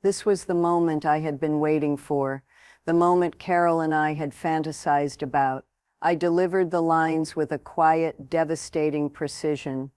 This was the moment I had been waiting for, the moment Carol and I had fantasized about. I delivered the lines with a quiet, devastating precision.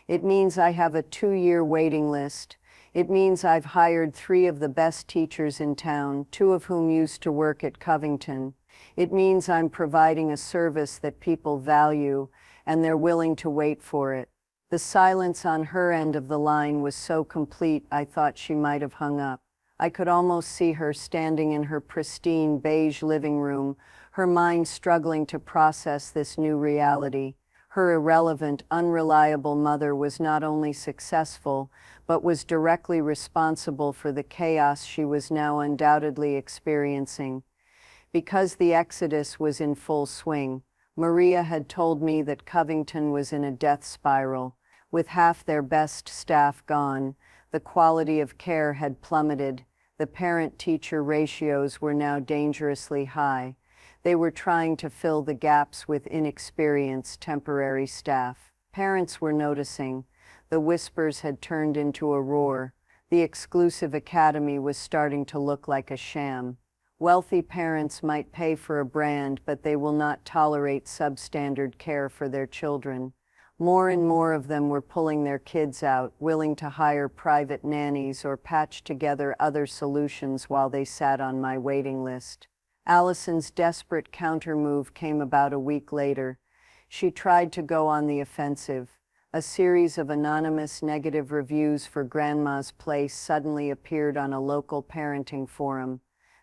It means I have a 2-year waiting list. It means I've hired 3 of the best teachers in town, 2 of whom used to work at Covington. It means I'm providing a service that people value, and they're willing to wait for it. The silence on her end of the line was so complete I thought she might have hung up. I could almost see her standing in her pristine beige living room, her mind struggling to process this new reality. Her irrelevant, unreliable mother was not only successful, but was directly responsible for the chaos she was now undoubtedly experiencing. Because the exodus was in full swing, Maria had told me that Covington was in a death spiral. With half their best staff gone, the quality of care had plummeted. The parent-teacher ratios were now dangerously high. They were trying to fill the gaps with inexperienced temporary staff. Parents were noticing. The whispers had turned into a roar. The exclusive academy was starting to look like a sham. Wealthy parents might pay for a brand, but they will not tolerate substandard care for their children. More and more of them were pulling their kids out, willing to hire private nannies or patch together other solutions while they sat on my waiting list. Allison's desperate countermove came about a week later. She tried to go on the offensive. A series of anonymous negative reviews for Grandma's Place suddenly appeared on a local parenting forum.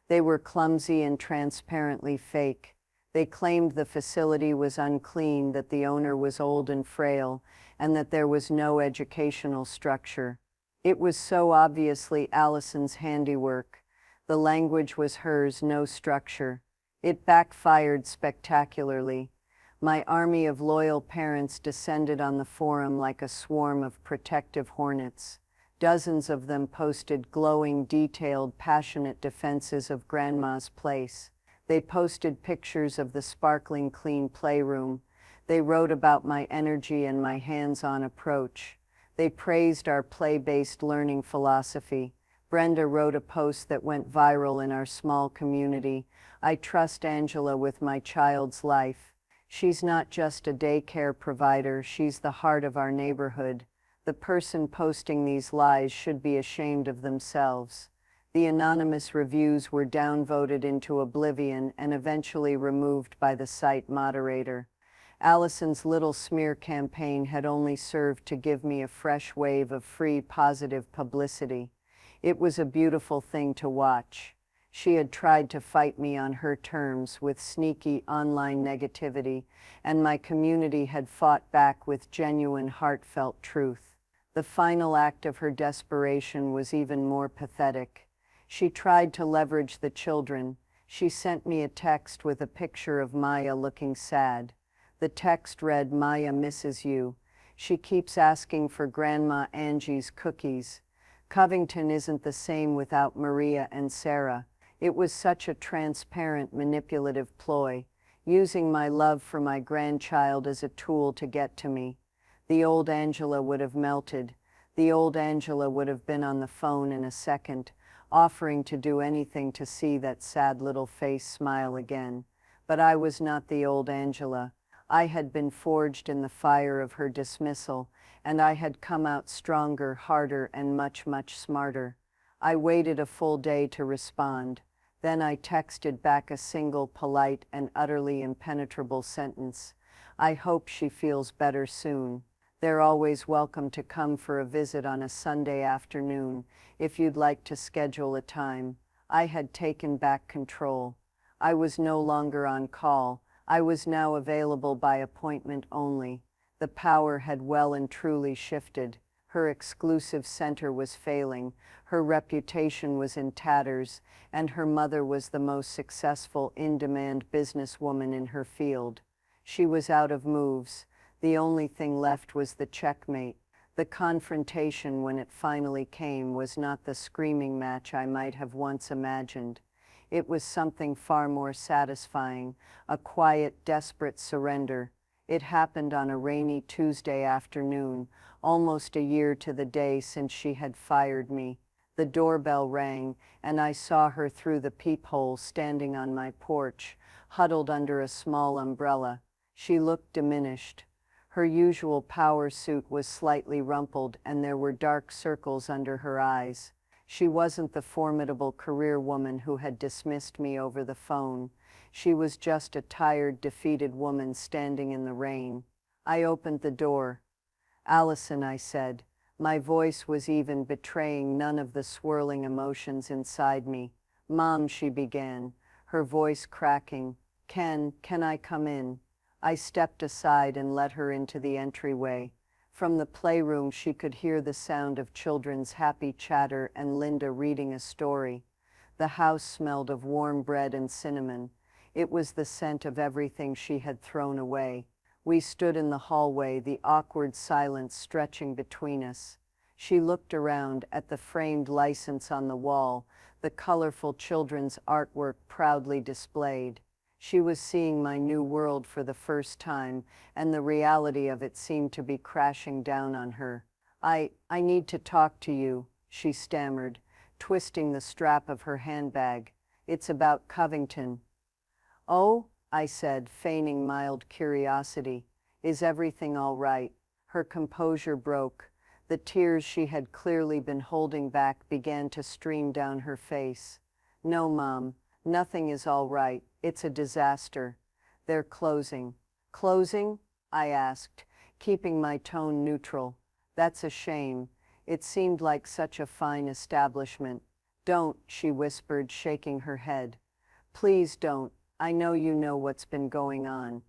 They were clumsy and transparently fake. They claimed the facility was unclean, that the owner was old and frail, and that there was no educational structure. It was so obviously Allison's handiwork. The language was hers, no structure. It backfired spectacularly. My army of loyal parents descended on the forum like a swarm of protective hornets. Dozens of them posted glowing, detailed, passionate defenses of Grandma's Place. They posted pictures of the sparkling clean playroom. They wrote about my energy and my hands-on approach. They praised our play-based learning philosophy. Brenda wrote a post that went viral in our small community. I trust Angela with my child's life. She's not just a daycare provider, she's the heart of our neighborhood. The person posting these lies should be ashamed of themselves. The anonymous reviews were downvoted into oblivion and eventually removed by the site moderator. Allison's little smear campaign had only served to give me a fresh wave of free, positive publicity. It was a beautiful thing to watch. She had tried to fight me on her terms with sneaky online negativity, and my community had fought back with genuine, heartfelt truth. The final act of her desperation was even more pathetic. She tried to leverage the children. She sent me a text with a picture of Maya looking sad. The text read, "Maya misses you. She keeps asking for Grandma Angie's cookies. Covington isn't the same without Maria and Sarah." It was such a transparent, manipulative ploy, using my love for my grandchild as a tool to get to me. The old Angela would have melted. The old Angela would have been on the phone in a second, offering to do anything to see that sad little face smile again. But I was not the old Angela. I had been forged in the fire of her dismissal, and I had come out stronger, harder, and much, much smarter. I waited a full day to respond. Then I texted back a single polite and utterly impenetrable sentence. "I hope she feels better soon. They're always welcome to come for a visit on a Sunday afternoon, if you'd like to schedule a time." I had taken back control. I was no longer on call. I was now available by appointment only. The power had well and truly shifted. Her exclusive center was failing, her reputation was in tatters, and her mother was the most successful in-demand businesswoman in her field. She was out of moves. The only thing left was the checkmate. The confrontation, when it finally came, was not the screaming match I might have once imagined. It was something far more satisfying, a quiet, desperate surrender. It happened on a rainy Tuesday afternoon, almost a year to the day since she had fired me. The doorbell rang, and I saw her through the peephole standing on my porch, huddled under a small umbrella. She looked diminished. Her usual power suit was slightly rumpled, and there were dark circles under her eyes. She wasn't the formidable career woman who had dismissed me over the phone. She was just a tired, defeated woman standing in the rain. I opened the door. "Allison," I said. My voice was even betraying none of the swirling emotions inside me. "Mom," she began, her voice cracking. Can I come in?" I stepped aside and let her into the entryway. From the playroom she could hear the sound of children's happy chatter and Linda reading a story. The house smelled of warm bread and cinnamon. It was the scent of everything she had thrown away. We stood in the hallway, the awkward silence stretching between us. She looked around at the framed license on the wall, the colorful children's artwork proudly displayed. She was seeing my new world for the first time, and the reality of it seemed to be crashing down on her. I need to talk to you," she stammered, twisting the strap of her handbag. "It's about Covington." "Oh," I said, feigning mild curiosity. "Is everything all right?" Her composure broke. The tears she had clearly been holding back began to stream down her face. "No, Mom, nothing is all right. It's a disaster. They're closing." "Closing?" I asked, keeping my tone neutral. "That's a shame. It seemed like such a fine establishment." "Don't," she whispered, shaking her head. "Please don't. I know you know what's been going on.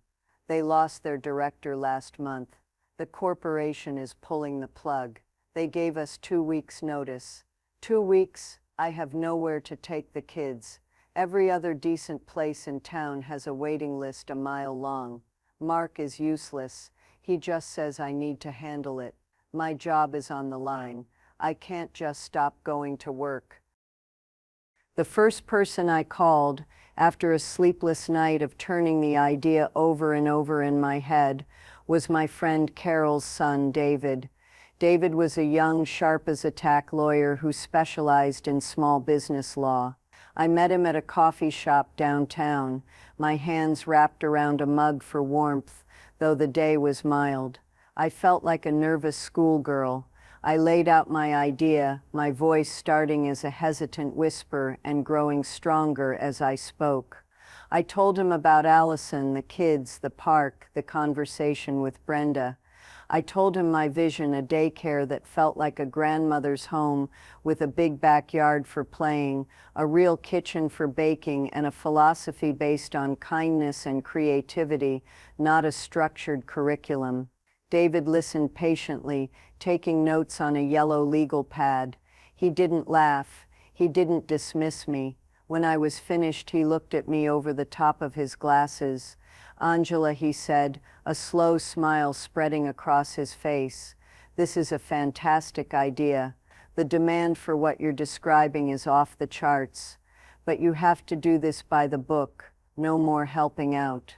They lost their director last month. The corporation is pulling the plug. They gave us 2 weeks' notice." 2 weeks? I have nowhere to take the kids. Every other decent place in town has a waiting list a mile long. Mark is useless. He just says I need to handle it. My job is on the line. I can't just stop going to work. The first person I called, after a sleepless night of turning the idea over and over in my head, was my friend Carol's son, David. David was a young, sharp-as-a-tack lawyer who specialized in small business law. I met him at a coffee shop downtown, my hands wrapped around a mug for warmth, though the day was mild. I felt like a nervous schoolgirl. I laid out my idea, my voice starting as a hesitant whisper and growing stronger as I spoke. I told him about Allison, the kids, the park, the conversation with Brenda. I told him my vision, a daycare that felt like a grandmother's home with a big backyard for playing, a real kitchen for baking, and a philosophy based on kindness and creativity, not a structured curriculum. David listened patiently, taking notes on a yellow legal pad. He didn't laugh. He didn't dismiss me. When I was finished, he looked at me over the top of his glasses. "Angela," he said, a slow smile spreading across his face, "this is a fantastic idea. The demand for what you're describing is off the charts. But you have to do this by the book. No more helping out.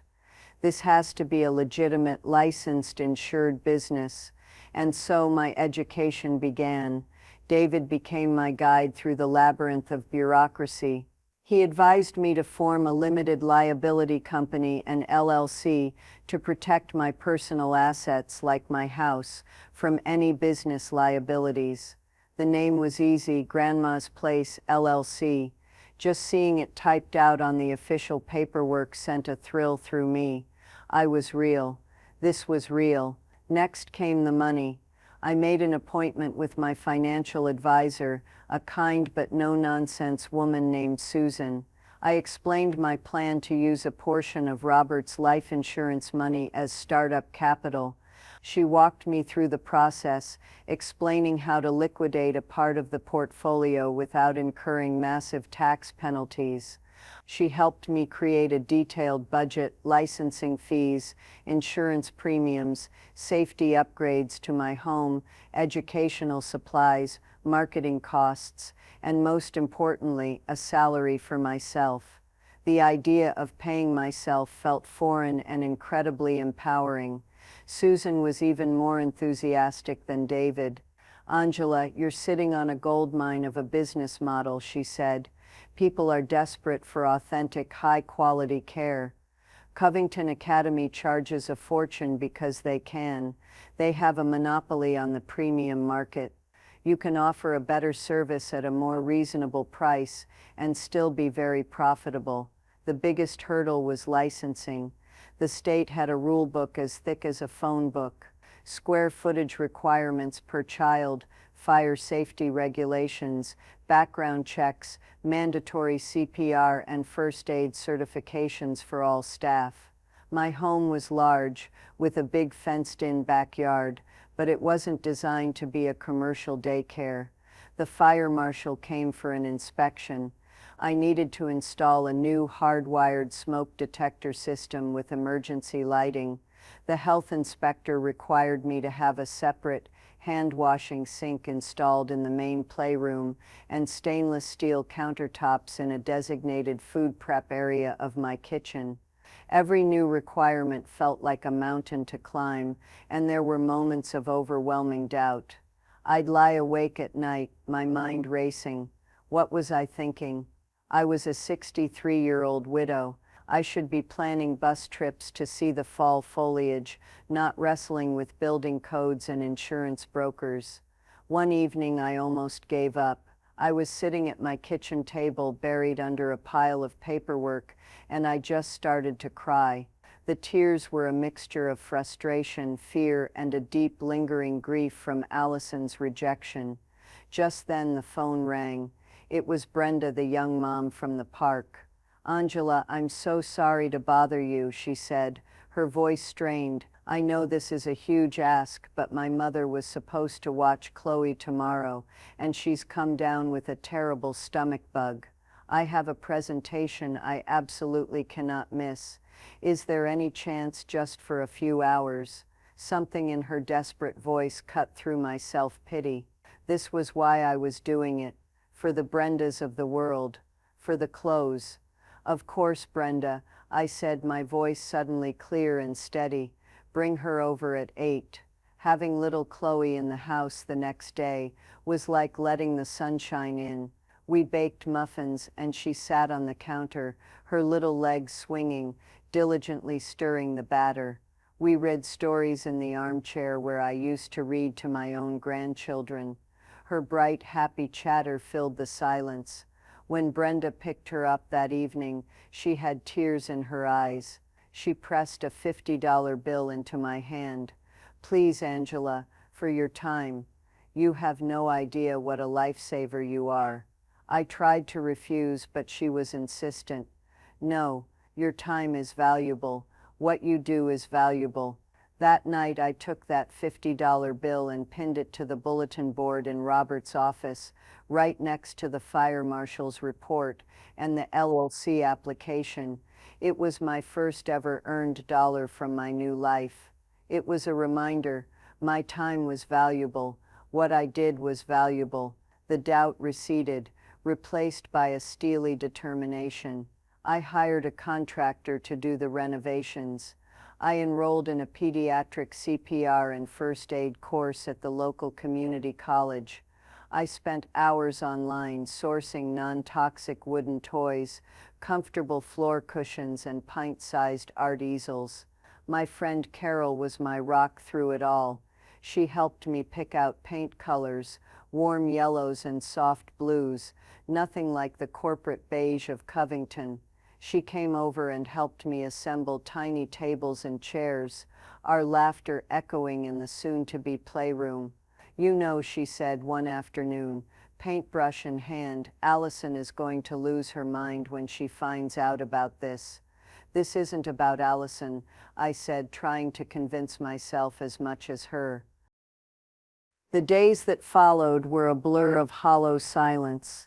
This has to be a legitimate, licensed, insured business." And so my education began. David became my guide through the labyrinth of bureaucracy. He advised me to form a limited liability company, an LLC, to protect my personal assets, like my house, from any business liabilities. The name was easy, Grandma's Place, LLC. Just seeing it typed out on the official paperwork sent a thrill through me. I was real. This was real. Next came the money. I made an appointment with my financial advisor, a kind but no-nonsense woman named Susan. I explained my plan to use a portion of Robert's life insurance money as startup capital. She walked me through the process, explaining how to liquidate a part of the portfolio without incurring massive tax penalties. She helped me create a detailed budget, licensing fees, insurance premiums, safety upgrades to my home, educational supplies, marketing costs, and most importantly, a salary for myself. The idea of paying myself felt foreign and incredibly empowering. Susan was even more enthusiastic than David. Angela, you're sitting on a goldmine of a business model, she said. People are desperate for authentic, high-quality care. Covington Academy charges a fortune because they can. They have a monopoly on the premium market. You can offer a better service at a more reasonable price and still be very profitable. The biggest hurdle was licensing. The state had a rule book as thick as a phone book. Square footage requirements per child, fire safety regulations, background checks, mandatory CPR and first aid certifications for all staff. My home was large, with a big fenced-in backyard, but it wasn't designed to be a commercial daycare. The fire marshal came for an inspection. I needed to install a new hardwired smoke detector system with emergency lighting. The health inspector required me to have a separate hand-washing sink installed in the main playroom and stainless steel countertops in a designated food prep area of my kitchen. Every new requirement felt like a mountain to climb, and there were moments of overwhelming doubt. I'd lie awake at night, my mind racing. What was I thinking? I was a 63-year-old widow. I should be planning bus trips to see the fall foliage, not wrestling with building codes and insurance brokers. One evening I almost gave up. I was sitting at my kitchen table buried under a pile of paperwork, and I just started to cry. The tears were a mixture of frustration, fear, and a deep lingering grief from Allison's rejection. Just then the phone rang. It was Brenda, the young mom from the park. "Angela, I'm so sorry to bother you," she said, her voice strained. "I know this is a huge ask, but my mother was supposed to watch Chloe tomorrow, and she's come down with a terrible stomach bug. I have a presentation I absolutely cannot miss. Is there any chance just for a few hours?" Something in her desperate voice cut through my self-pity. This was why I was doing it. For the Brendas of the world. For the clothes. "Of course, Brenda," I said, my voice suddenly clear and steady. "Bring her over at 8. Having little Chloe in the house the next day was like letting the sunshine in. We baked muffins, and she sat on the counter, her little legs swinging, diligently stirring the batter. We read stories in the armchair where I used to read to my own grandchildren. Her bright, happy chatter filled the silence. When Brenda picked her up that evening, she had tears in her eyes. She pressed a $50 bill into my hand. "Please, Angela, for your time. You have no idea what a lifesaver you are." I tried to refuse, but she was insistent. "No, your time is valuable. What you do is valuable." That night I took that $50 bill and pinned it to the bulletin board in Robert's office, right next to the fire marshal's report and the LLC application. It was my first ever earned dollar from my new life. It was a reminder. My time was valuable. What I did was valuable. The doubt receded, replaced by a steely determination. I hired a contractor to do the renovations. I enrolled in a pediatric CPR and first aid course at the local community college. I spent hours online sourcing non-toxic wooden toys, comfortable floor cushions, and pint-sized art easels. My friend Carol was my rock through it all. She helped me pick out paint colors, warm yellows and soft blues, nothing like the corporate beige of Covington. She came over and helped me assemble tiny tables and chairs, our laughter echoing in the soon-to-be playroom. "You know," she said one afternoon, paintbrush in hand, "Allison is going to lose her mind when she finds out about this." "This isn't about Allison," I said, trying to convince myself as much as her. The days that followed were a blur of hollow silence.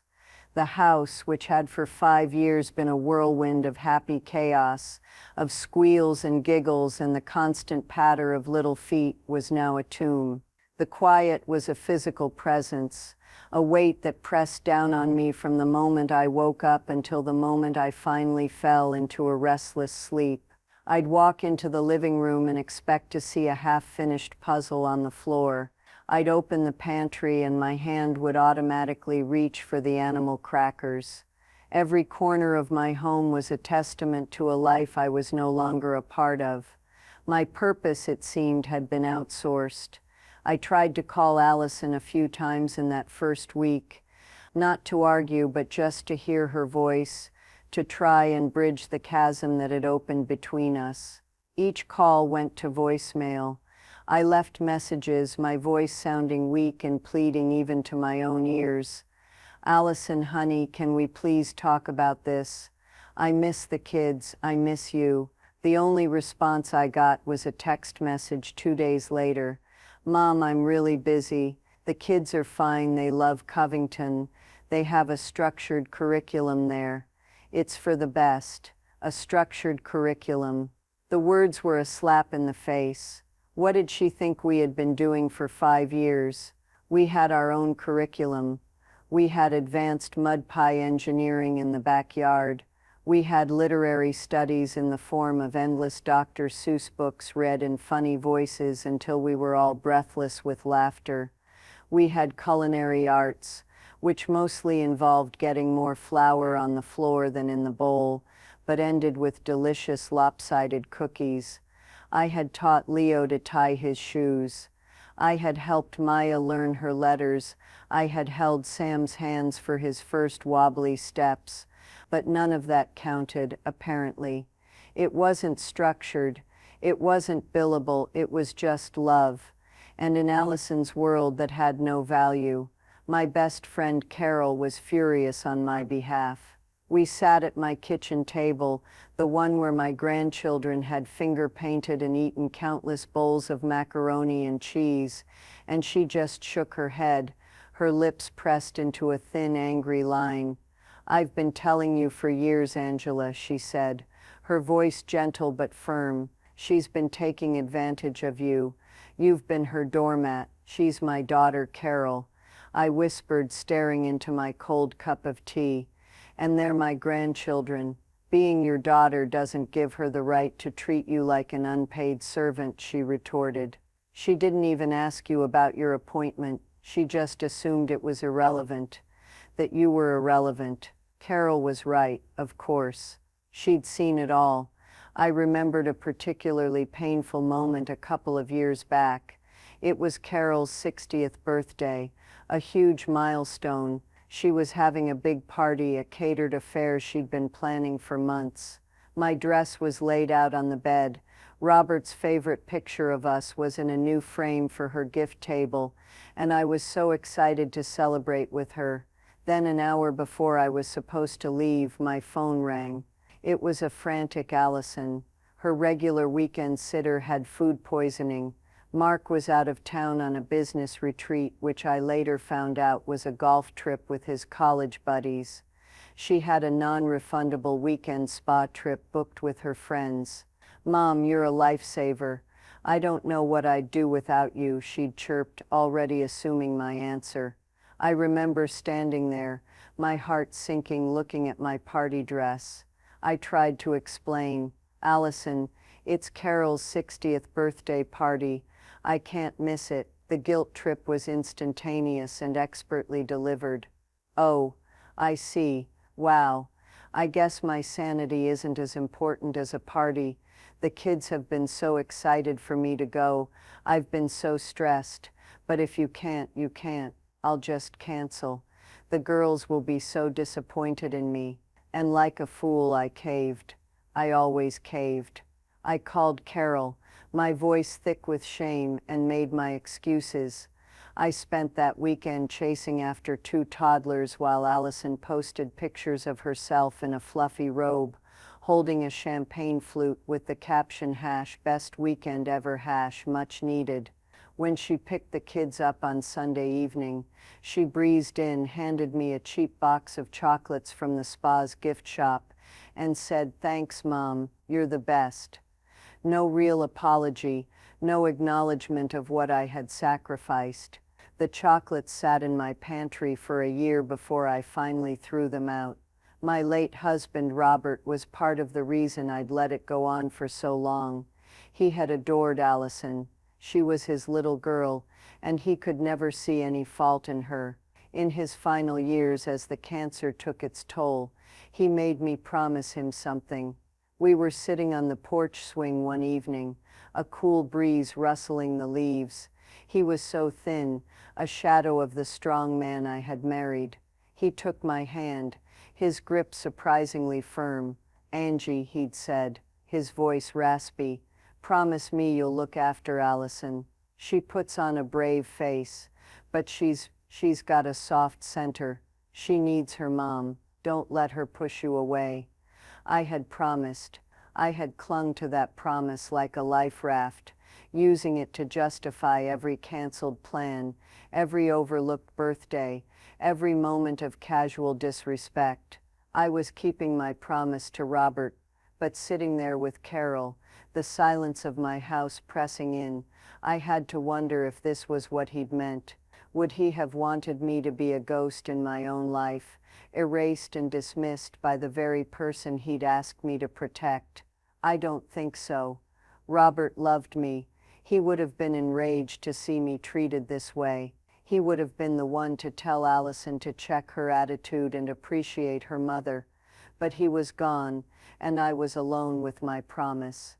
The house, which had for 5 years been a whirlwind of happy chaos, of squeals and giggles and the constant patter of little feet, was now a tomb. The quiet was a physical presence, a weight that pressed down on me from the moment I woke up until the moment I finally fell into a restless sleep. I'd walk into the living room and expect to see a half-finished puzzle on the floor. I'd open the pantry and my hand would automatically reach for the animal crackers. Every corner of my home was a testament to a life I was no longer a part of. My purpose, it seemed, had been outsourced. I tried to call Allison a few times in that first week, not to argue, but just to hear her voice, to try and bridge the chasm that had opened between us. Each call went to voicemail. I left messages, my voice sounding weak and pleading even to my own ears. "Allison, honey, can we please talk about this? I miss the kids, I miss you." The only response I got was a text message 2 days later. "Mom, I'm really busy. The kids are fine, they love Covington. They have a structured curriculum there. It's for the best. A structured curriculum." The words were a slap in the face. What did she think we had been doing for 5 years? We had our own curriculum. We had advanced mud pie engineering in the backyard. We had literary studies in the form of endless Dr. Seuss books read in funny voices until we were all breathless with laughter. We had culinary arts, which mostly involved getting more flour on the floor than in the bowl, but ended with delicious lopsided cookies. I had taught Leo to tie his shoes. I had helped Maya learn her letters. I had held Sam's hands for his first wobbly steps. But none of that counted, apparently. It wasn't structured. It wasn't billable. It was just love. And in Allison's world that had no value, my best friend Carol was furious on my behalf. We sat at my kitchen table, the one where my grandchildren had finger-painted and eaten countless bowls of macaroni and cheese, and she just shook her head, her lips pressed into a thin, angry line. "I've been telling you for years, Angela," she said, her voice gentle but firm. "She's been taking advantage of you. You've been her doormat. She's my daughter, Carol." I whispered, staring into my cold cup of tea. "And they're my grandchildren. Being your daughter doesn't give her the right to treat you like an unpaid servant," she retorted. "She didn't even ask you about your appointment. She just assumed it was irrelevant, that you were irrelevant." Carol was right, of course. She'd seen it all. I remembered a particularly painful moment a couple of years back. It was Carol's 60th birthday, a huge milestone. She was having a big party, a catered affair she'd been planning for months. My dress was laid out on the bed. Robert's favorite picture of us was in a new frame for her gift table, and I was so excited to celebrate with her. Then, an hour before I was supposed to leave, my phone rang. It was a frantic Allison. Her regular weekend sitter had food poisoning. Mark was out of town on a business retreat, which I later found out was a golf trip with his college buddies. She had a non-refundable weekend spa trip booked with her friends. "Mom, you're a lifesaver. I don't know what I'd do without you," she'd chirped, already assuming my answer. I remember standing there, my heart sinking, looking at my party dress. I tried to explain. "Allison, it's Carol's 60th birthday party. I can't miss it." The guilt trip was instantaneous and expertly delivered. "Oh, I see. Wow. I guess my sanity isn't as important as a party. The kids have been so excited for me to go. I've been so stressed. But if you can't, you can't. I'll just cancel. The girls will be so disappointed in me." And like a fool, I caved. I always caved. I called Carol, my voice thick with shame, and made my excuses. I spent that weekend chasing after 2 toddlers while Allison posted pictures of herself in a fluffy robe, holding a champagne flute with the caption #best weekend ever #much needed. When she picked the kids up on Sunday evening, she breezed in, handed me a cheap box of chocolates from the spa's gift shop, and said, "Thanks, Mom, you're the best." No real apology, no acknowledgement of what I had sacrificed. The chocolates sat in my pantry for a year before I finally threw them out. My late husband, Robert, was part of the reason I'd let it go on for so long. He had adored Allison. She was his little girl, and he could never see any fault in her. In his final years, as the cancer took its toll, he made me promise him something. We were sitting on the porch swing one evening, a cool breeze rustling the leaves. He was so thin, a shadow of the strong man I had married. He took my hand, his grip surprisingly firm. "Angie," he'd said, his voice raspy, "promise me you'll look after Allison. She puts on a brave face, but she's got a soft center. She needs her mom. Don't let her push you away." I had promised. I had clung to that promise like a life raft, using it to justify every canceled plan, every overlooked birthday, every moment of casual disrespect. I was keeping my promise to Robert, but sitting there with Carol, the silence of my house pressing in, I had to wonder if this was what he'd meant. Would he have wanted me to be a ghost in my own life, erased and dismissed by the very person he'd asked me to protect? I don't think so. Robert loved me. He would have been enraged to see me treated this way. He would have been the one to tell Allison to check her attitude and appreciate her mother. But he was gone, and I was alone with my promise.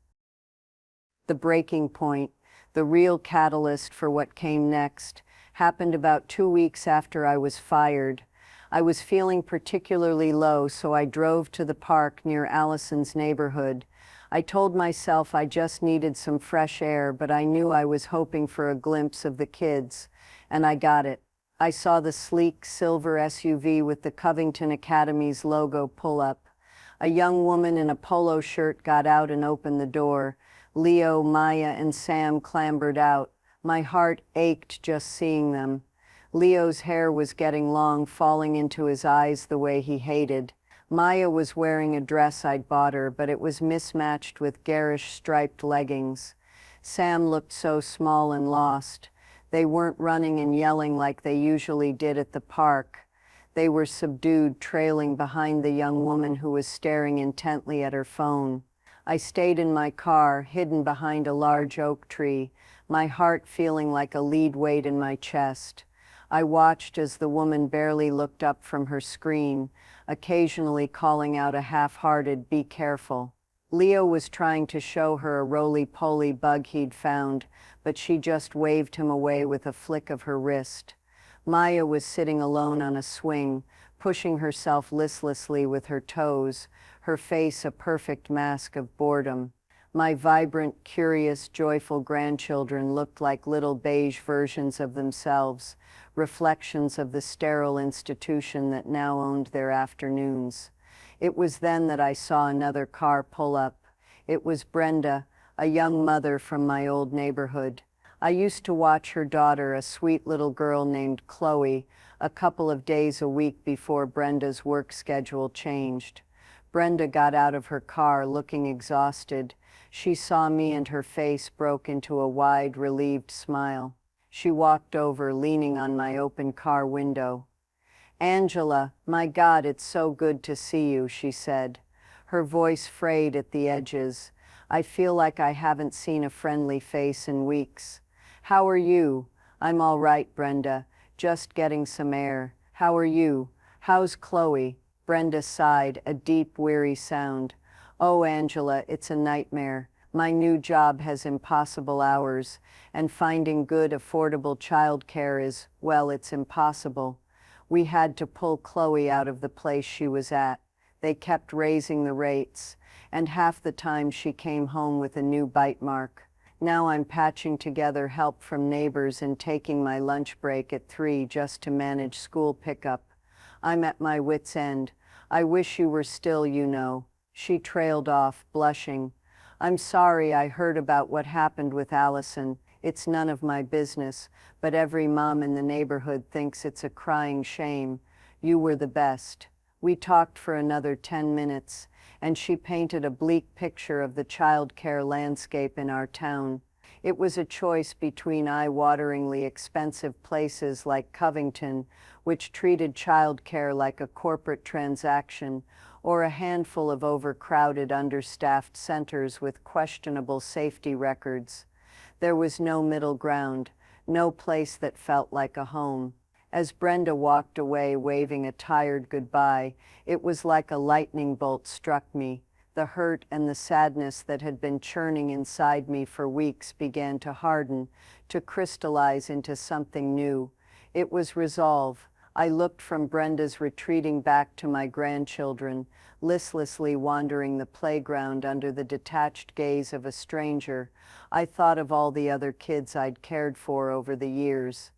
The breaking point, the real catalyst for what came next, happened about 2 weeks after I was fired. I was feeling particularly low, so I drove to the park near Allison's neighborhood. I told myself I just needed some fresh air, but I knew I was hoping for a glimpse of the kids, and I got it. I saw the sleek silver SUV with the Covington Academy's logo pull up. A young woman in a polo shirt got out and opened the door. Leo, Maya, and Sam clambered out. My heart ached just seeing them. Leo's hair was getting long, falling into his eyes the way he hated. Maya was wearing a dress I'd bought her, but it was mismatched with garish striped leggings. Sam looked so small and lost. They weren't running and yelling like they usually did at the park. They were subdued, trailing behind the young woman who was staring intently at her phone. I stayed in my car, hidden behind a large oak tree, my heart feeling like a lead weight in my chest. I watched as the woman barely looked up from her screen, occasionally calling out a half-hearted, "Be careful." Leo was trying to show her a roly-poly bug he'd found, but she just waved him away with a flick of her wrist. Maya was sitting alone on a swing, pushing herself listlessly with her toes, her face a perfect mask of boredom. My vibrant, curious, joyful grandchildren looked like little beige versions of themselves, reflections of the sterile institution that now owned their afternoons. It was then that I saw another car pull up. It was Brenda, a young mother from my old neighborhood. I used to watch her daughter, a sweet little girl named Chloe, a couple of days a week before Brenda's work schedule changed. Brenda got out of her car looking exhausted. She saw me and her face broke into a wide, relieved smile. She walked over, leaning on my open car window. "Angela, my God, it's so good to see you," she said. Her voice frayed at the edges. "I feel like I haven't seen a friendly face in weeks." "How are you?" "I'm all right, Brenda. Just getting some air. How are you? How's Chloe?" Brenda sighed, a deep, weary sound. "Oh, Angela, it's a nightmare. My new job has impossible hours, and finding good, affordable childcare is, well, it's impossible. We had to pull Chloe out of the place she was at. They kept raising the rates, and half the time she came home with a new bite mark. Now I'm patching together help from neighbors and taking my lunch break at 3 just to manage school pickup. I'm at my wit's end. I wish you were still, you know." She trailed off, blushing. "I'm sorry I heard about what happened with Allison. It's none of my business, but every mom in the neighborhood thinks it's a crying shame. You were the best." We talked for another 10 minutes, and she painted a bleak picture of the childcare landscape in our town. It was a choice between eye-wateringly expensive places like Covington, which treated childcare like a corporate transaction, or a handful of overcrowded, understaffed centers with questionable safety records. There was no middle ground, no place that felt like a home. As Brenda walked away waving a tired goodbye, it was like a lightning bolt struck me. The hurt and the sadness that had been churning inside me for weeks began to harden, to crystallize into something new. It was resolve. I looked from Brenda's retreating back to my grandchildren, listlessly wandering the playground under the detached gaze of a stranger. I thought of all the other kids I'd cared for over the years.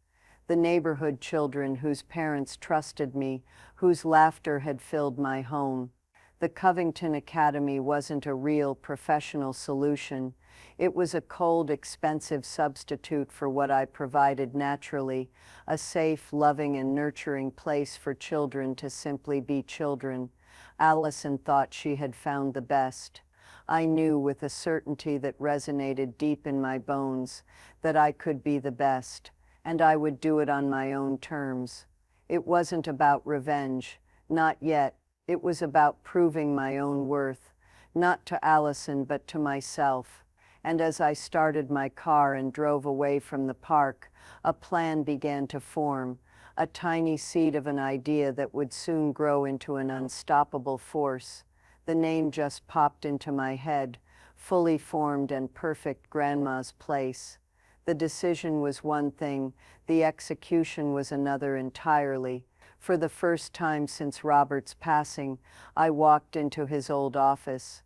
The neighborhood children whose parents trusted me, whose laughter had filled my home. The Covington Academy wasn't a real professional solution. It was a cold, expensive substitute for what I provided naturally, a safe, loving, and nurturing place for children to simply be children. Allison thought she had found the best. I knew with a certainty that resonated deep in my bones that I could be the best, and I would do it on my own terms. It wasn't about revenge, not yet. It was about proving my own worth, not to Allison but to myself. And as I started my car and drove away from the park, a plan began to form, a tiny seed of an idea that would soon grow into an unstoppable force. The name just popped into my head, fully formed and perfect: Grandma's Place. The decision was one thing, the execution was another entirely. For the first time since Robert's passing, I walked into his old office.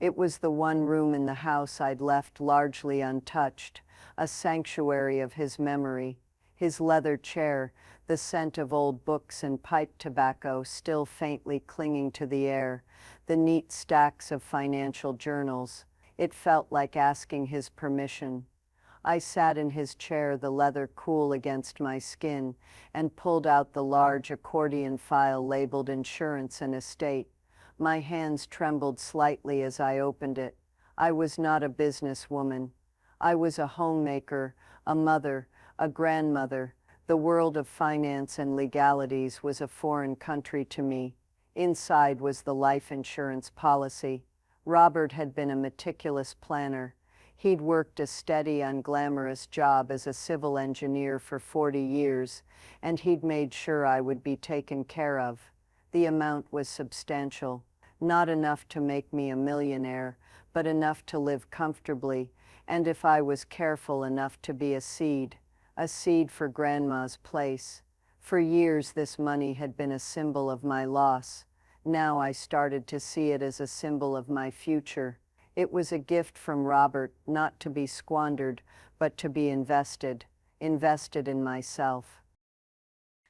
It was the one room in the house I'd left largely untouched, a sanctuary of his memory. His leather chair, the scent of old books and pipe tobacco still faintly clinging to the air, the neat stacks of financial journals. It felt like asking his permission. I sat in his chair, the leather cool against my skin, and pulled out the large accordion file labeled Insurance and Estate. My hands trembled slightly as I opened it. I was not a businesswoman. I was a homemaker, a mother, a grandmother. The world of finance and legalities was a foreign country to me. Inside was the life insurance policy. Robert had been a meticulous planner. He'd worked a steady, unglamorous job as a civil engineer for 40 years, and he'd made sure I would be taken care of. The amount was substantial, not enough to make me a millionaire, but enough to live comfortably, and if I was careful, enough to be a seed for Grandma's Place. For years this money had been a symbol of my loss. Now I started to see it as a symbol of my future. It was a gift from Robert, not to be squandered, but to be invested in myself.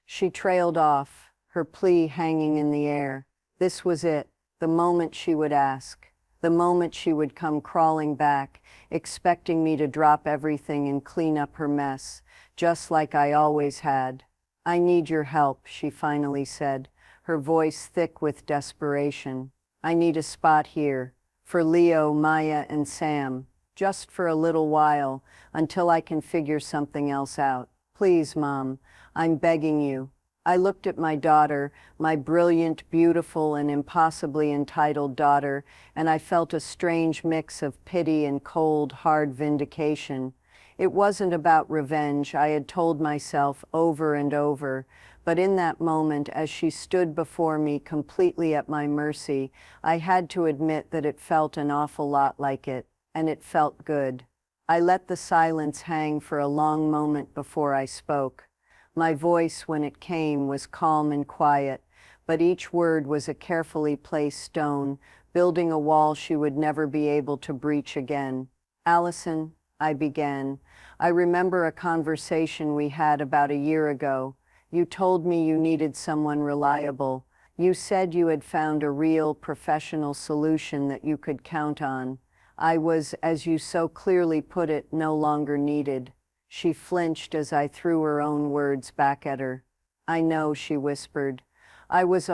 She trailed off, her plea hanging in the air. This was it, the moment she would ask, the moment she would come crawling back, expecting me to drop everything and clean up her mess, just like I always had. "I need your help," she finally said, her voice thick with desperation. "I need a spot here. For Leo, Maya, and Sam, just for a little while, until I can figure something else out. Please, Mom, I'm begging you." I looked at my daughter, my brilliant, beautiful, and impossibly entitled daughter, and I felt a strange mix of pity and cold, hard vindication. It wasn't about revenge, I had told myself over and over, but in that moment, as she stood before me completely at my mercy, I had to admit that it felt an awful lot like it, and it felt good. I let the silence hang for a long moment before I spoke. My voice, when it came, was calm and quiet, but each word was a carefully placed stone, building a wall she would never be able to breach again. "Allison," I began, "I remember a conversation we had about a year ago. You told me you needed someone reliable. You said you had found a real professional solution that you could count on. I was, as you so clearly put it, no longer needed." She flinched as I threw her own words back at her. "I know," she whispered. "I was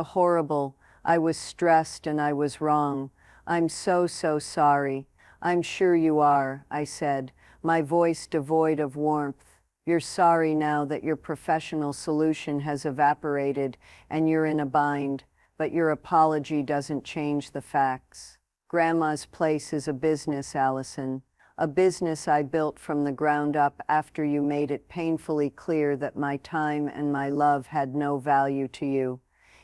I was stressed and I was wrong. I'm so sorry." "I'm sure you are," I said, my voice devoid of warmth. "You're sorry now that your professional solution has evaporated and you're in a bind, but your apology doesn't change the facts. Grandma's Place is a business, Allison. a business I built from the ground up after you made it painfully clear that my time and my love had no value to you.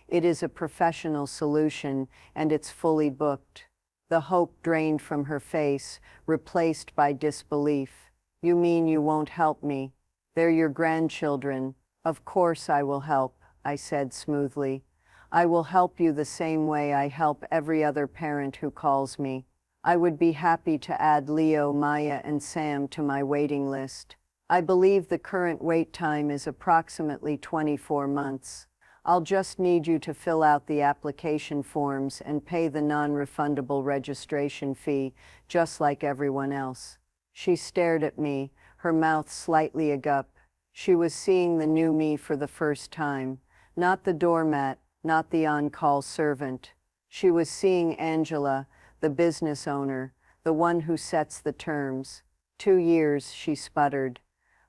It is a professional solution, and it's fully booked." The hope drained from her face, replaced by disbelief. "You mean you won't help me? They're your grandchildren." "Of course I will help," I said smoothly. "I will help you the same way I help every other parent who calls me. I would be happy to add Leo, Maya, and Sam to my waiting list. I believe the current wait time is approximately 24 months. I'll just need you to fill out the application forms and pay the non-refundable registration fee, just like everyone else." She stared at me, her mouth slightly agape. She was seeing the new me for the first time. Not the doormat, not the on-call servant. She was seeing Angela, the business owner, the one who sets the terms. 2 years, she sputtered.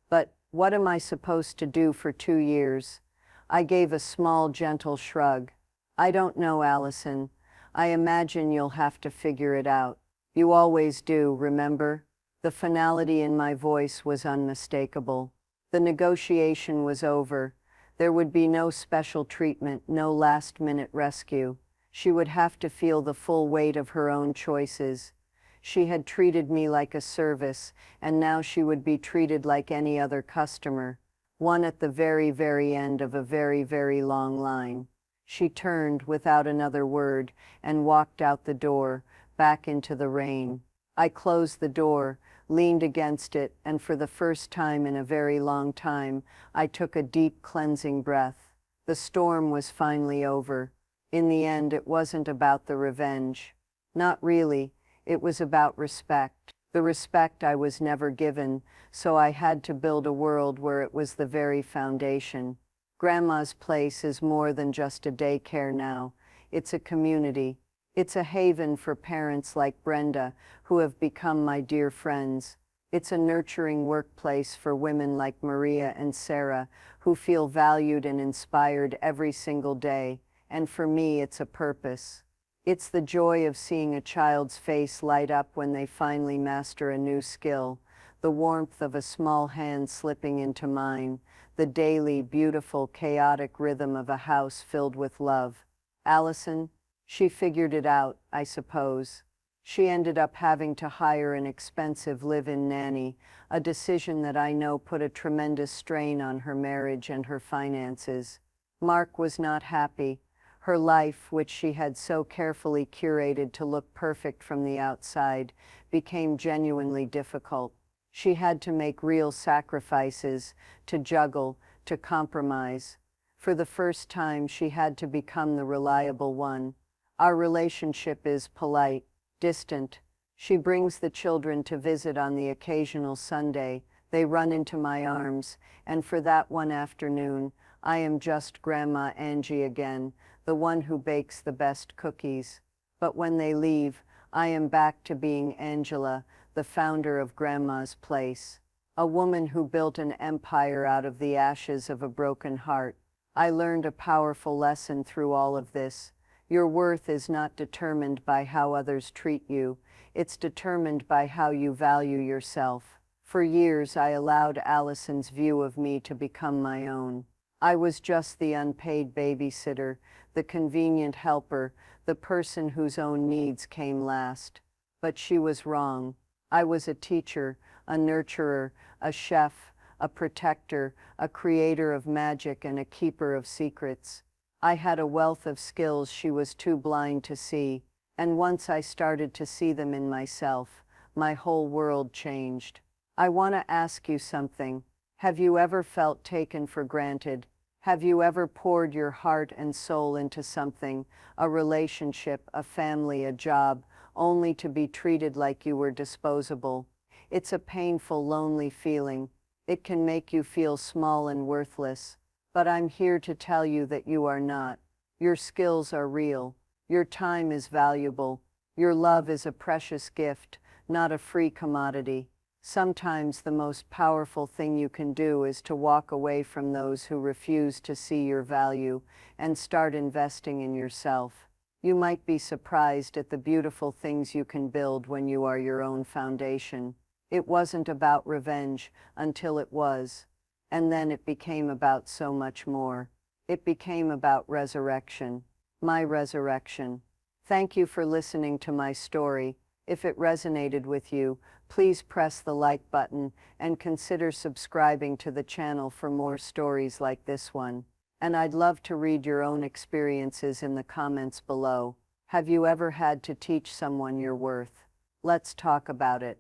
"But what am I supposed to do for 2 years?" I gave a small, gentle shrug. "I don't know, Allison. I imagine you'll have to figure it out. You always do, remember?" The finality in my voice was unmistakable. The negotiation was over. There would be no special treatment, no last-minute rescue. She would have to feel the full weight of her own choices. She had treated me like a service, and now she would be treated like any other customer. One at the very, very end of a very, very long line. She turned without another word and walked out the door, back into the rain. I closed the door, leaned against it, and for the first time in a very long time, I took a deep, cleansing breath. The storm was finally over. In the end, it wasn't about the revenge. Not really. It was about respect. The respect I was never given, so I had to build a world where it was the very foundation. Grandma's place is more than just a daycare now. It's a community. It's a haven for parents like Brenda, who have become my dear friends. It's a nurturing workplace for women like Maria and Sarah, who feel valued and inspired every single day. And for me, it's a purpose. It's the joy of seeing a child's face light up when they finally master a new skill, the warmth of a small hand slipping into mine, the daily, beautiful, chaotic rhythm of a house filled with love. Allison, she figured it out, I suppose. She ended up having to hire an expensive live-in nanny, a decision that I know put a tremendous strain on her marriage and her finances. Mark was not happy. Her life, which she had so carefully curated to look perfect from the outside, became genuinely difficult. She had to make real sacrifices, to juggle, to compromise. For the first time, she had to become the reliable one. Our relationship is polite, distant. She brings the children to visit on the occasional Sunday. They run into my arms, and for that one afternoon, I am just Grandma Angie again, the one who bakes the best cookies. But when they leave, I am back to being Angela, the founder of Grandma's Place. A woman who built an empire out of the ashes of a broken heart. I learned a powerful lesson through all of this. Your worth is not determined by how others treat you. It's determined by how you value yourself. For years, I allowed Allison's view of me to become my own. I was just the unpaid babysitter, the convenient helper, the person whose own needs came last. But she was wrong. I was a teacher, a nurturer, a chef, a protector, a creator of magic, and a keeper of secrets. I had a wealth of skills she was too blind to see, and once I started to see them in myself, my whole world changed. I want to ask you something. Have you ever felt taken for granted? Have you ever poured your heart and soul into something, a relationship, a family, a job, only to be treated like you were disposable? It's a painful, lonely feeling. It can make you feel small and worthless. But I'm here to tell you that you are not. Your skills are real. Your time is valuable. Your love is a precious gift, not a free commodity. Sometimes the most powerful thing you can do is to walk away from those who refuse to see your value and start investing in yourself. You might be surprised at the beautiful things you can build when you are your own foundation. It wasn't about revenge until it was. And then it became about so much more. It became about resurrection. My resurrection. Thank you for listening to my story. If it resonated with you, please press the like button and consider subscribing to the channel for more stories like this one. And I'd love to read your own experiences in the comments below. Have you ever had to teach someone your worth? Let's talk about it.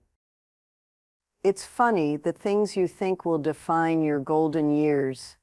It's funny, the things you think will define your golden years.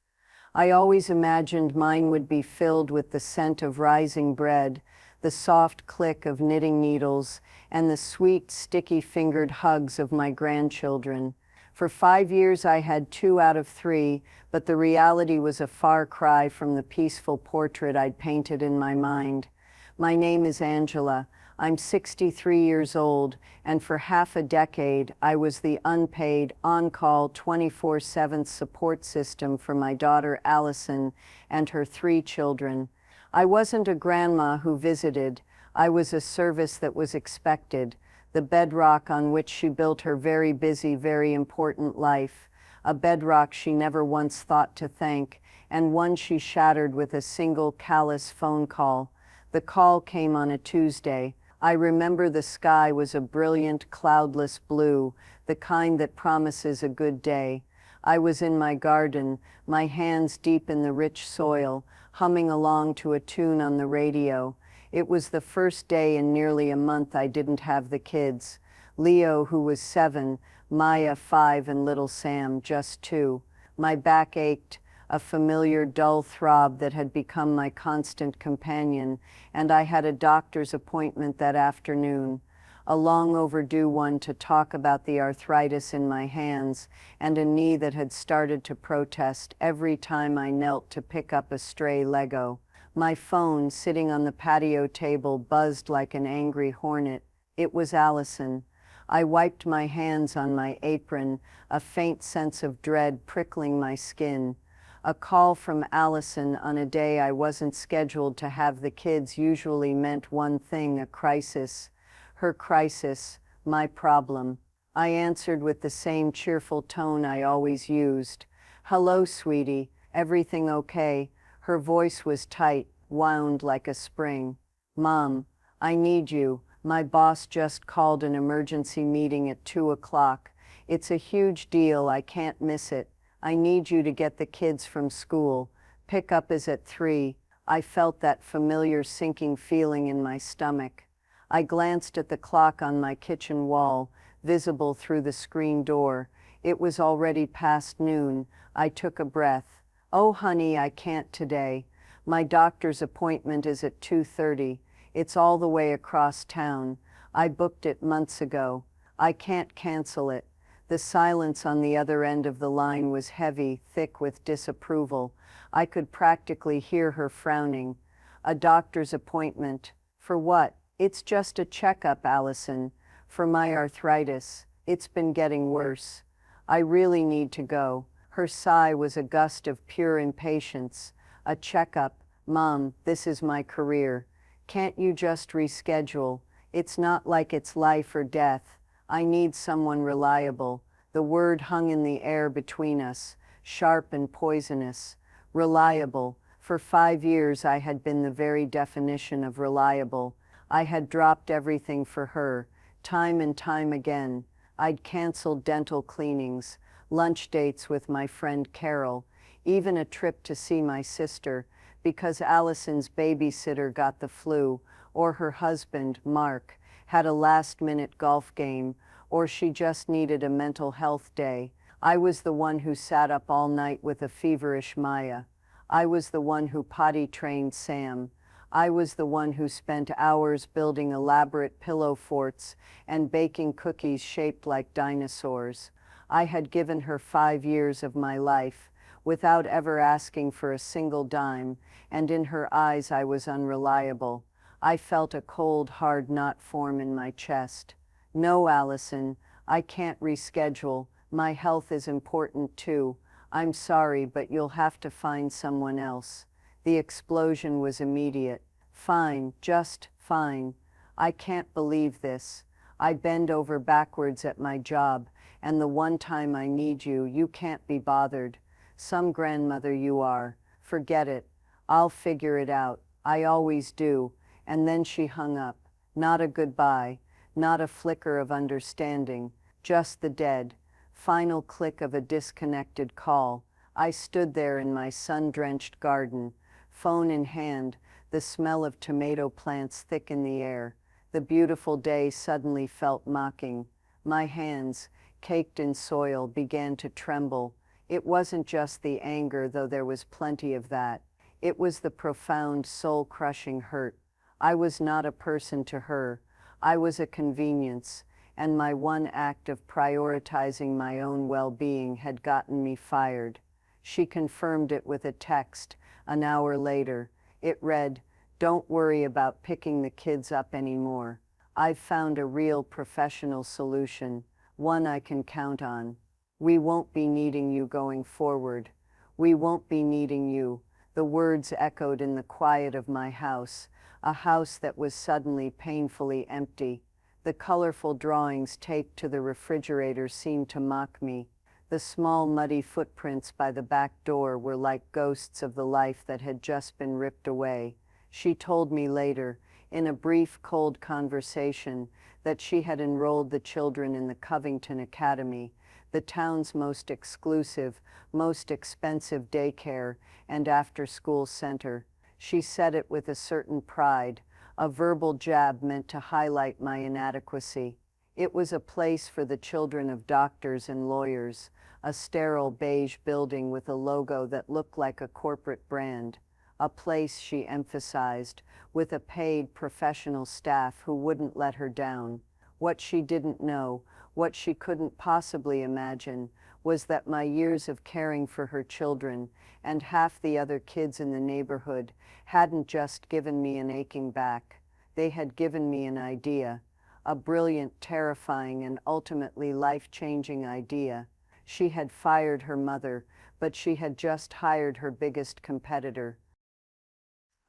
I always imagined mine would be filled with the scent of rising bread, the soft click of knitting needles, and the sweet, sticky-fingered hugs of my grandchildren. For 5 years I had 2 out of 3, but the reality was a far cry from the peaceful portrait I'd painted in my mind. My name is Angela. I'm 63 years old, and for half a decade, I was the unpaid, on-call, 24/7 support system for my daughter Allison and her 3 children. I wasn't a grandma who visited. I was a service that was expected, the bedrock on which she built her very busy, very important life, a bedrock she never once thought to thank, and one she shattered with a single callous phone call. The call came on a Tuesday. I remember the sky was a brilliant, cloudless blue, the kind that promises a good day. I was in my garden, my hands deep in the rich soil, humming along to a tune on the radio. It was the first day in nearly a month I didn't have the kids. Leo, who was 7, Maya 5, and little Sam, just 2. My back ached, a familiar dull throb that had become my constant companion, and I had a doctor's appointment that afternoon, a long overdue one, to talk about the arthritis in my hands and a knee that had started to protest every time I knelt to pick up a stray Lego. My phone, sitting on the patio table, buzzed like an angry hornet. It was Allison. I wiped my hands on my apron, a faint sense of dread prickling my skin. A call from Allison on a day I wasn't scheduled to have the kids usually meant one thing: a crisis. Her crisis, my problem. I answered with the same cheerful tone I always used. "Hello, sweetie. Everything okay?" Her voice was tight, wound like a spring. "Mom, I need you. My boss just called an emergency meeting at 2 o'clock. It's a huge deal. I can't miss it. I need you to get the kids from school. Pickup is at 3. I felt that familiar sinking feeling in my stomach. I glanced at the clock on my kitchen wall, visible through the screen door. It was already past noon. I took a breath. "Oh, honey, I can't today. My doctor's appointment is at 2:30. It's all the way across town. I booked it months ago. I can't cancel it." The silence on the other end of the line was heavy, thick with disapproval. I could practically hear her frowning. "A doctor's appointment? For what?" "It's just a checkup, Allison. For my arthritis. It's been getting worse. I really need to go." Her sigh was a gust of pure impatience. "A checkup? Mom, this is my career. Can't you just reschedule? It's not like it's life or death. I need someone reliable." The word hung in the air between us, sharp and poisonous. Reliable. For 5 years I had been the very definition of reliable. I had dropped everything for her, time and time again. I'd canceled dental cleanings, lunch dates with my friend Carol, even a trip to see my sister, because Allison's babysitter got the flu, or her husband, Mark, had a last-minute golf game, or she just needed a mental health day. I was the one who sat up all night with a feverish Maya. I was the one who potty-trained Sam. I was the one who spent hours building elaborate pillow forts and baking cookies shaped like dinosaurs. I had given her 5 years of my life, without ever asking for a single dime, and in her eyes I was unreliable. I felt a cold, hard knot form in my chest. "No, Allison, I can't reschedule. My health is important too. I'm sorry, but you'll have to find someone else." The explosion was immediate. "Fine, just fine. I can't believe this. I bend over backwards at my job, and the one time I need you, you can't be bothered. Some grandmother you are. Forget it. I'll figure it out. I always do. And then she hung up. Not a goodbye, not a flicker of understanding, just the dead, final click of a disconnected call. I stood there in my sun-drenched garden, phone in hand, the smell of tomato plants thick in the air. The beautiful day suddenly felt mocking. My hands, caked in soil, began to tremble. It wasn't just the anger, though there was plenty of that. It was the profound, soul-crushing hurt. I was not a person to her. I was a convenience, and my one act of prioritizing my own well-being had gotten me fired. She confirmed it with a text an hour later. It read, "Don't worry about picking the kids up anymore. I've found a real professional solution, one I can count on. We won't be needing you going forward. We won't be needing you." The words echoed in the quiet of my house, a house that was suddenly painfully empty. The colorful drawings taped to the refrigerator seemed to mock me. The small muddy footprints by the back door were like ghosts of the life that had just been ripped away. She told me later, in a brief, cold conversation, that she had enrolled the children in the Covington Academy, the town's most exclusive, most expensive daycare and after-school center. She said it with a certain pride, a verbal jab meant to highlight my inadequacy. It was a place for the children of doctors and lawyers, a sterile beige building with a logo that looked like a corporate brand. A place, she emphasized, with a paid professional staff who wouldn't let her down. What she didn't know, what she couldn't possibly imagine, was that my years of caring for her children and half the other kids in the neighborhood hadn't just given me an aching back. They had given me an idea, a brilliant, terrifying, and ultimately life-changing idea. She had fired her mother, but she had just hired her biggest competitor.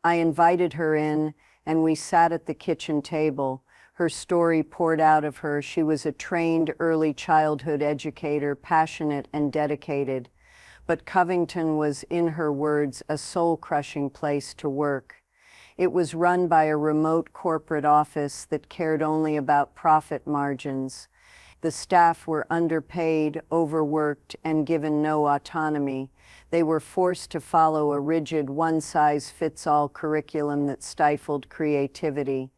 I invited her in, and we sat at the kitchen table. Her story poured out of her. She was a trained early childhood educator, passionate and dedicated. But Covington was, in her words, a soul-crushing place to work. It was run by a remote corporate office that cared only about profit margins. The staff were underpaid, overworked, and given no autonomy. They were forced to follow a rigid one-size-fits-all curriculum that stifled creativity.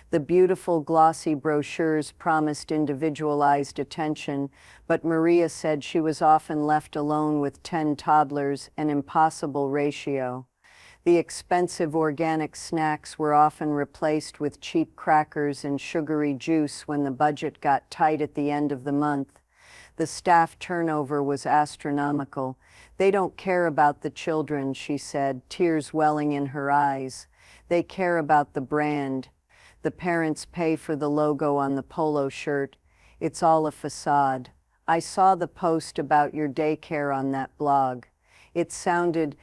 The beautiful glossy brochures promised individualized attention, but Maria said she was often left alone with 10 toddlers, an impossible ratio. The expensive organic snacks were often replaced with cheap crackers and sugary juice when the budget got tight at the end of the month. The staff turnover was astronomical. "They don't care about the children," she said, tears welling in her eyes. "They care about the brand. The parents pay for the logo on the polo shirt. It's all a facade." I saw the post about your daycare on that blog. It sounded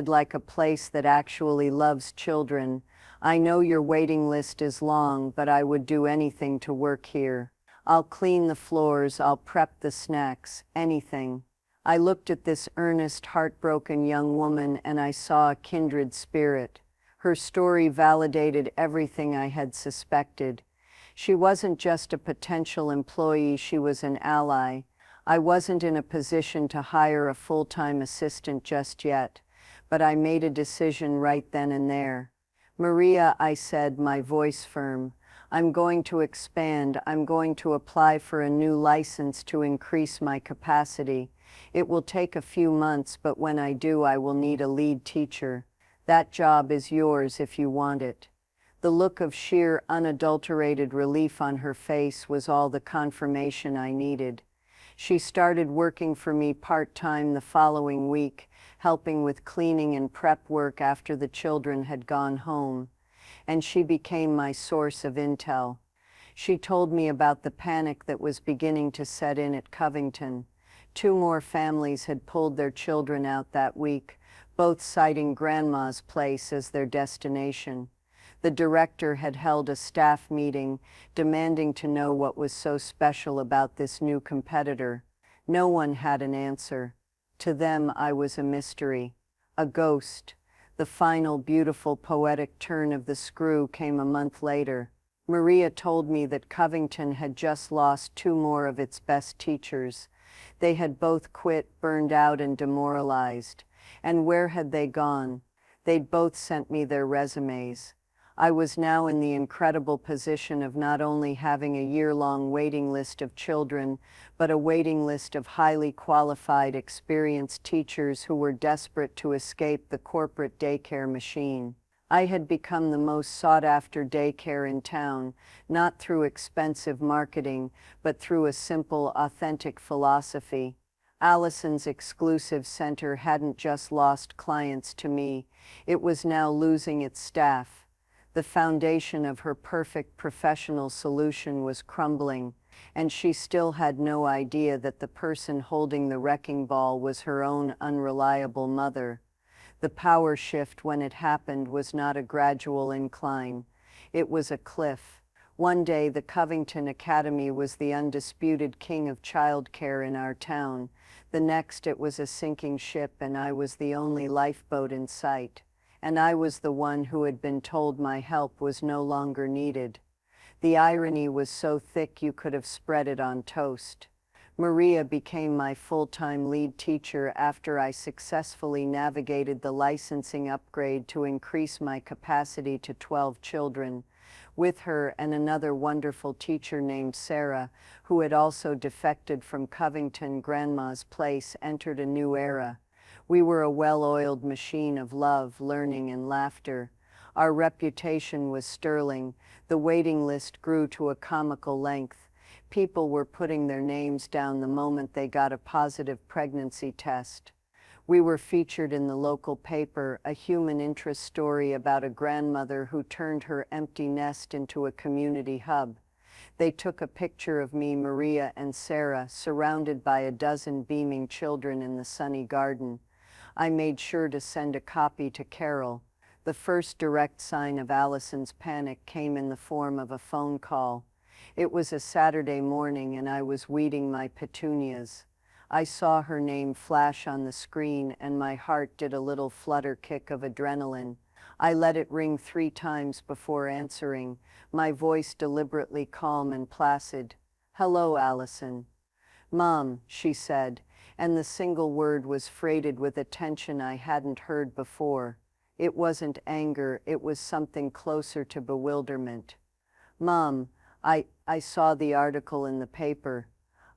like a place that actually loves children. "I know your waiting list is long, but I would do anything to work here. I'll clean the floors, I'll prep the snacks, anything." I looked at this earnest, heartbroken young woman and I saw a kindred spirit. Her story validated everything I had suspected. She wasn't just a potential employee, she was an ally. I wasn't in a position to hire a full-time assistant just yet, but I made a decision right then and there. "Maria," I said, my voice firm, "I'm going to expand. I'm going to apply for a new license to increase my capacity. It will take a few months, but when I do, I will need a lead teacher. That job is yours if you want it." The look of sheer, unadulterated relief on her face was all the confirmation I needed. She started working for me part-time the following week, helping with cleaning and prep work after the children had gone home. And she became my source of intel. She told me about the panic that was beginning to set in at Covington. 2 more families had pulled their children out that week, both citing Grandma's place as their destination. The director had held a staff meeting, demanding to know what was so special about this new competitor. No one had an answer. To them, I was a mystery, a ghost. The final beautiful poetic turn of the screw came a month later. Maria told me that Covington had just lost two more of its best teachers. They had both quit, burned out and demoralized. And where had they gone? They'd both sent me their resumes. I was now in the incredible position of not only having a year-long waiting list of children, but a waiting list of highly qualified, experienced teachers who were desperate to escape the corporate daycare machine. I had become the most sought-after daycare in town, not through expensive marketing, but through a simple, authentic philosophy. Allison's exclusive center hadn't just lost clients to me, it was now losing its staff. The foundation of her perfect professional solution was crumbling, and she still had no idea that the person holding the wrecking ball was her own unreliable mother. The power shift when it happened was not a gradual incline. It was a cliff. One day the Covington Academy was the undisputed king of childcare in our town. The next it was a sinking ship and I was the only lifeboat in sight. And I was the one who had been told my help was no longer needed. The irony was so thick you could have spread it on toast. Maria became my full-time lead teacher after I successfully navigated the licensing upgrade to increase my capacity to 12 children. With her and another wonderful teacher named Sarah, who had also defected from Covington Grandma's Place, entered a new era. We were a well-oiled machine of love, learning, and laughter. Our reputation was sterling. The waiting list grew to a comical length. People were putting their names down the moment they got a positive pregnancy test. We were featured in the local paper, a human interest story about a grandmother who turned her empty nest into a community hub. They took a picture of me, Maria, and Sarah, surrounded by a dozen beaming children in the sunny garden. I made sure to send a copy to Carol. The first direct sign of Allison's panic came in the form of a phone call. It was a Saturday morning and I was weeding my petunias. I saw her name flash on the screen and my heart did a little flutter kick of adrenaline. I let it ring 3 times before answering, my voice deliberately calm and placid. "Hello, Allison." "Mom," she said, and the single word was freighted with a tension I hadn't heard before. It wasn't anger, it was something closer to bewilderment. "Mom, I saw the article in the paper."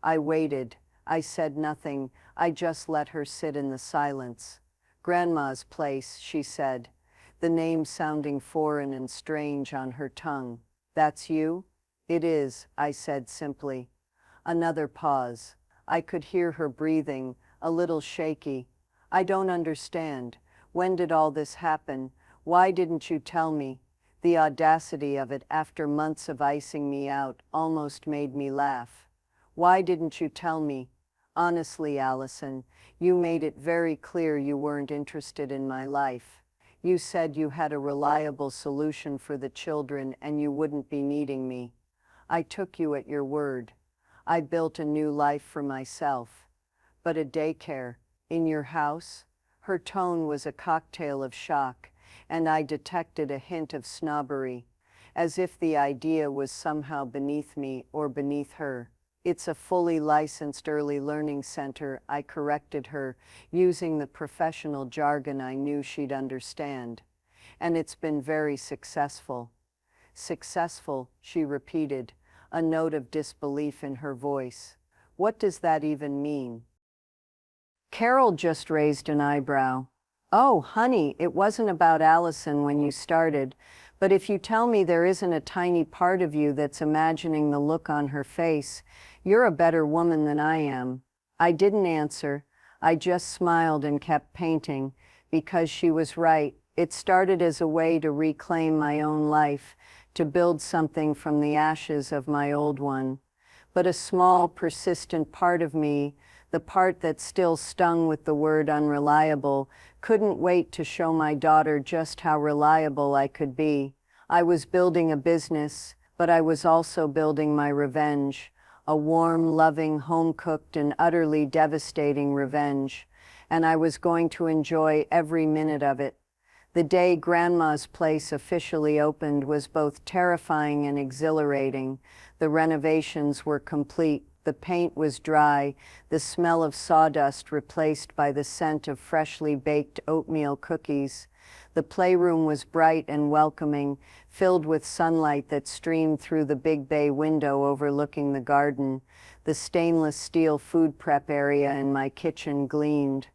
I waited. I said nothing. I just let her sit in the silence. "Grandma's Place," she said, the name sounding foreign and strange on her tongue. "That's you?" "It is," I said simply. Another pause. I could hear her breathing, a little shaky. "I don't understand. When did all this happen? Why didn't you tell me?" The audacity of it, after months of icing me out, almost made me laugh. "Why didn't you tell me?" "Honestly, Allison, you made it very clear you weren't interested in my life. You said you had a reliable solution for the children and you wouldn't be needing me. I took you at your word. I built a new life for myself. But a daycare, in your house?" Her tone was a cocktail of shock, and I detected a hint of snobbery, as if the idea was somehow beneath me or beneath her. "It's a fully licensed early learning center," I corrected her, using the professional jargon I knew she'd understand. "And it's been very successful." "Successful," she repeated, a note of disbelief in her voice. "What does that even mean?" Carol just raised an eyebrow. "Oh, honey, it wasn't about Allison when you started, but if you tell me there isn't a tiny part of you that's imagining the look on her face, you're a better woman than I am." I didn't answer. I just smiled and kept painting, because she was right. It started as a way to reclaim my own life, to build something from the ashes of my old one. But a small, persistent part of me, the part that still stung with the word unreliable, couldn't wait to show my daughter just how reliable I could be. I was building a business, but I was also building my revenge, a warm, loving, home-cooked, and utterly devastating revenge, and I was going to enjoy every minute of it. The day Grandma's place officially opened was both terrifying and exhilarating. The renovations were complete. The paint was dry, the smell of sawdust replaced by the scent of freshly baked oatmeal cookies. The playroom was bright and welcoming, filled with sunlight that streamed through the big bay window overlooking the garden. The stainless steel food prep area in my kitchen gleamed.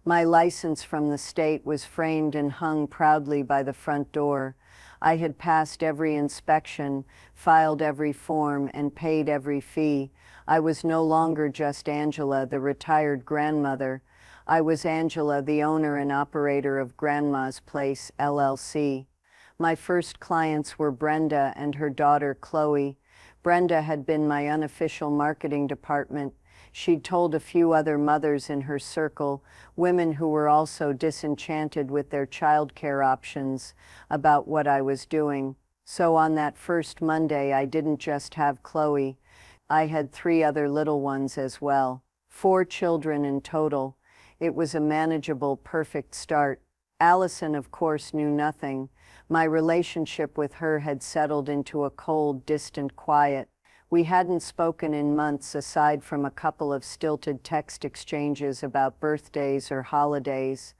My license from the state was framed and hung proudly by the front door. I had passed every inspection, filed every form, and paid every fee. I was no longer just Angela, the retired grandmother. I was Angela, the owner and operator of Grandma's Place, LLC. My first clients were Brenda and her daughter, Chloe. Brenda had been my unofficial marketing department. She'd told a few other mothers in her circle, women who were also disenchanted with their childcare options, about what I was doing. So on that first Monday, I didn't just have Chloe. I had 3 other little ones as well. 4 children in total. It was a manageable, perfect start. Allison, of course, knew nothing. My relationship with her had settled into a cold, distant quiet. We hadn't spoken in months aside from a couple of stilted text exchanges about birthdays or holidays.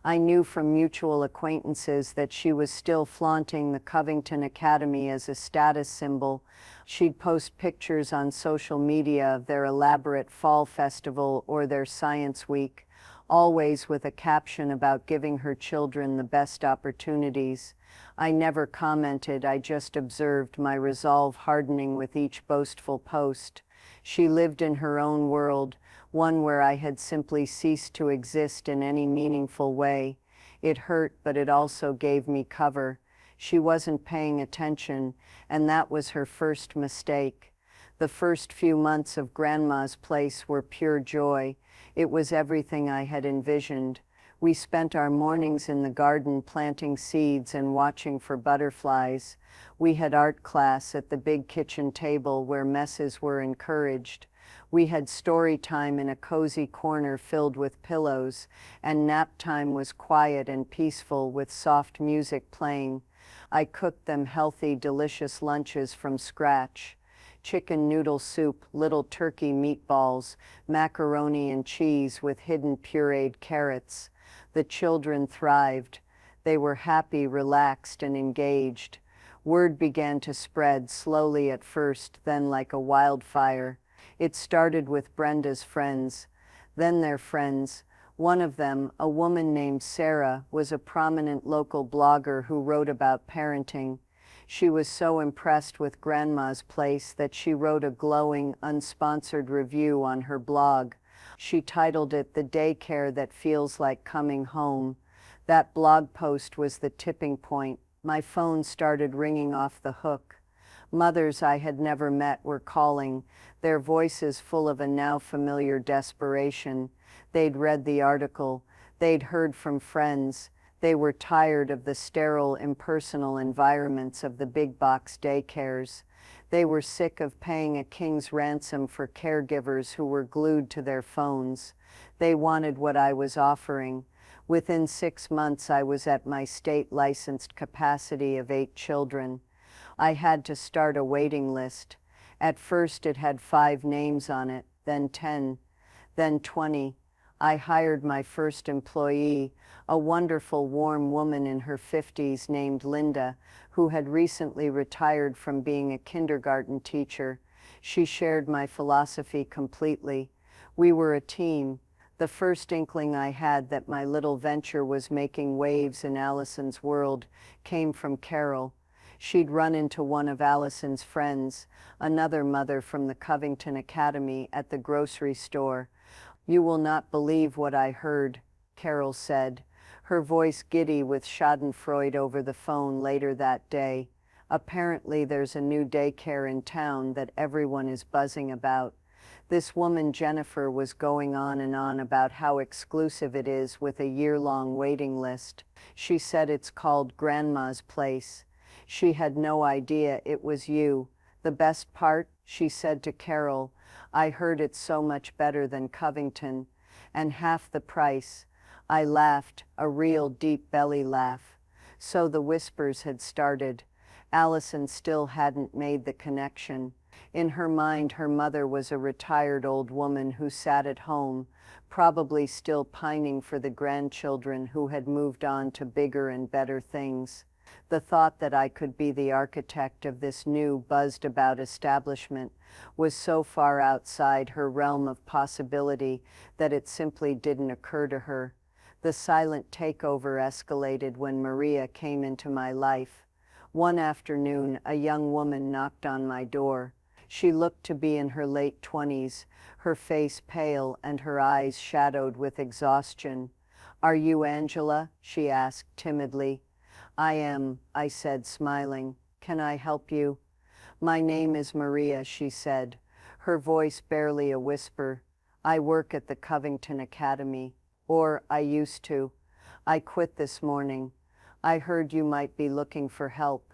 I knew from mutual acquaintances that she was still flaunting the Covington Academy as a status symbol. She'd post pictures on social media of their elaborate fall festival or their science week, always with a caption about giving her children the best opportunities. I never commented, I just observed, my resolve hardening with each boastful post. She lived in her own world, one where I had simply ceased to exist in any meaningful way. It hurt, but it also gave me cover. She wasn't paying attention, and that was her first mistake. The first few months of Grandma's Place were pure joy. It was everything I had envisioned. We spent our mornings in the garden planting seeds and watching for butterflies. We had art class at the big kitchen table where messes were encouraged. We had story time in a cozy corner filled with pillows, and nap time was quiet and peaceful with soft music playing. I cooked them healthy, delicious lunches from scratch. Chicken noodle soup, little turkey meatballs, macaroni and cheese with hidden pureed carrots. The children thrived. They were happy, relaxed, and engaged. Word began to spread, slowly at first, then like a wildfire. It started with Brenda's friends, then their friends. One of them, a woman named Sarah, was a prominent local blogger who wrote about parenting. She was so impressed with Grandma's Place that she wrote a glowing, unsponsored review on her blog. She titled it "The Daycare That Feels Like Coming Home." That blog post was the tipping point. My phone started ringing off the hook. Mothers I had never met were calling, their voices full of a now familiar desperation. They'd read the article. They'd heard from friends. They were tired of the sterile, impersonal environments of the big box daycares. They were sick of paying a king's ransom for caregivers who were glued to their phones. They wanted what I was offering. Within 6 months, I was at my state-licensed capacity of 8 children. I had to start a waiting list. At first, it had 5 names on it, then 10, then 20. I hired my first employee, a wonderful, warm woman in her 50s named Linda, who had recently retired from being a kindergarten teacher. She shared my philosophy completely. We were a team. The first inkling I had that my little venture was making waves in Allison's world came from Carol. She'd run into one of Allison's friends, another mother from the Covington Academy, at the grocery store. "You will not believe what I heard," Carol said, her voice giddy with schadenfreude over the phone later that day. "Apparently there's a new daycare in town that everyone is buzzing about." This woman, Jennifer, was going on and on about how exclusive it is with a year-long waiting list. She said it's called Grandma's Place. She had no idea it was you. The best part, she said to Carol, I heard it's so much better than Covington, and half the price. I laughed, a real deep belly laugh. So the whispers had started. Allison still hadn't made the connection. In her mind, her mother was a retired old woman who sat at home, probably still pining for the grandchildren who had moved on to bigger and better things. The thought that I could be the architect of this new, buzzed-about establishment was so far outside her realm of possibility that it simply didn't occur to her. The silent takeover escalated when Maria came into my life. One afternoon, a young woman knocked on my door. She looked to be in her late 20s, her face pale and her eyes shadowed with exhaustion. Are you Angela? She asked timidly. I am, I said, smiling. Can I help you? My name is Maria, she said, her voice barely a whisper. I work at the Covington Academy. Or I used to. I quit this morning. I heard you might be looking for help.